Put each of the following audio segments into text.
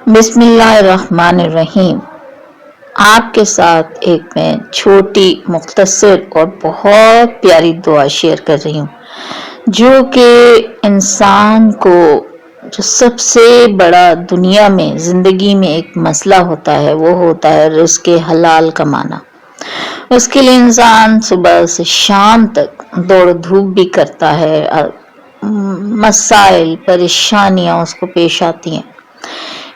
بسم اللہ الرحمن الرحیم۔ آپ کے ساتھ ایک میں چھوٹی مختصر اور بہت پیاری دعا شیئر کر رہی ہوں، جو کہ انسان کو جو سب سے بڑا دنیا میں زندگی میں ایک مسئلہ ہوتا ہے وہ ہوتا ہے رزق حلال کمانا۔ اس کے لیے انسان صبح سے شام تک دوڑ دھوپ بھی کرتا ہے، مسائل پریشانیاں اس کو پیش آتی ہیں۔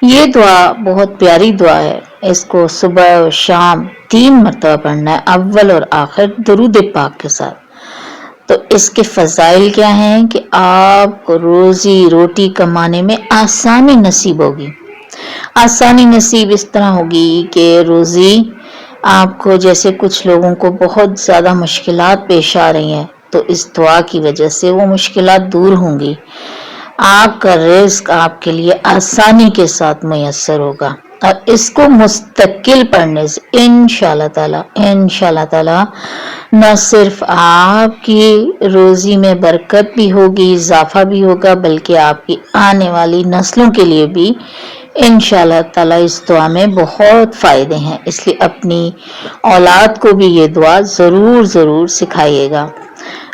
یہ دعا بہت پیاری دعا ہے، اس کو صبح و شام 3 مرتبہ پڑھنا ہے، اول اور آخر درود پاک کے ساتھ۔ تو اس کے فضائل کیا ہیں کہ آپ کو روزی روٹی کمانے میں آسانی نصیب ہوگی۔ آسانی نصیب اس طرح ہوگی کہ روزی آپ کو، جیسے کچھ لوگوں کو بہت زیادہ مشکلات پیش آ رہی ہیں، تو اس دعا کی وجہ سے وہ مشکلات دور ہوں گی۔ آپ کا رزق آپ کے لیے آسانی کے ساتھ میسر ہوگا، اور اس کو مستقل پڑھنے سے انشاءاللہ تعالی نہ صرف آپ کی روزی میں برکت بھی ہوگی، اضافہ بھی ہوگا، بلکہ آپ کی آنے والی نسلوں کے لیے بھی انشاءاللہ تعالی اس دعا میں بہت فائدے ہیں۔ اس لیے اپنی اولاد کو بھی یہ دعا ضرور سکھائیے گا۔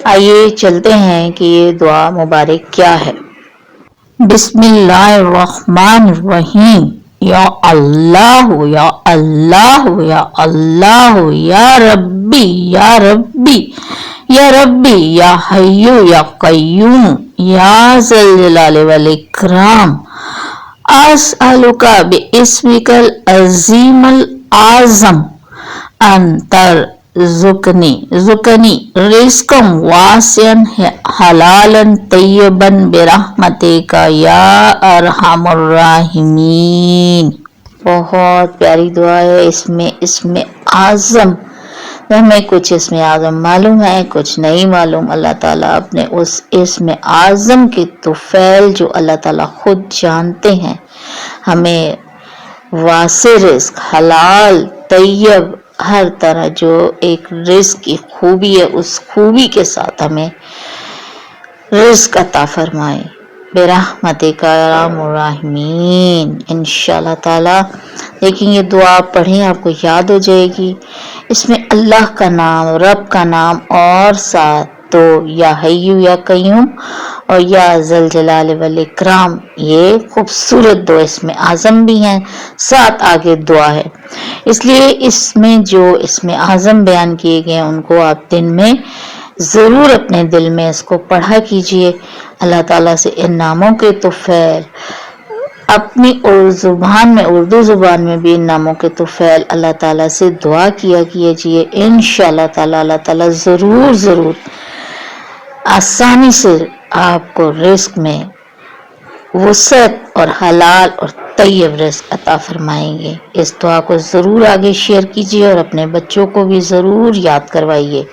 آئیے چلتے ہیں کہ یہ دعا مبارک کیا ہے۔ بسم اللہ الرحمن الرحیم۔ یا اللہ یا اللہ یا اللہ، یا ربی یا ربی یا ربی، یا حی یا قیوم، یا ذی الجلال والاکرام، اسألک باسمک العظیم الاعظم ان ترزقنی رزقا واسعا حلالا طیبا برحمتک یا ارحم الراحمین۔ بہت پیاری دعا ہے۔ اس میں اعظم، ہمیں کچھ اس میں اعظم معلوم ہے، کچھ نہیں معلوم۔ اللہ تعالیٰ اپنے اس اسم اعظم کے طفیل جو اللہ تعالیٰ خود جانتے ہیں، ہمیں واسع رزق، حلال طیب، ہر طرح جو ایک رزق کی خوبی ہے، اس خوبی کے ساتھ ہمیں رزق عطا فرمائے۔ برحمتک یا ارحم الراحمین انشاءاللہ تعالی۔ لیکن یہ دعا پڑھیں، آپ کو یاد ہو جائے گی۔ اس میں اللہ کا نام، رب کا نام، اور ساتھ تو یا حی یا قیوم اور یا ذی الجلال والاکرام، یہ خوبصورت دو اسم اعظم بھی ہیں، ساتھ آگے دعا ہے۔ اس لیے اس میں جو اسم اعظم بیان کیے گئے ان کو آپ دن میں ضرور اپنے دل میں اس کو پڑھا کیجئے۔ اللہ تعالیٰ سے ان ناموں کے طفیل، اپنی اردو زبان میں بھی ان ناموں کے طفیل اللہ تعالیٰ سے دعا کیا کیجئے۔ انشاءاللہ تعالیٰ اللہ تعالیٰ ضرور آسانی سے آپ کو رزق میں وسعت اور حلال اور طیب رزق عطا فرمائیں گے۔ اس دعا کو ضرور آگے شیئر کیجئے اور اپنے بچوں کو بھی ضرور یاد کروائیے۔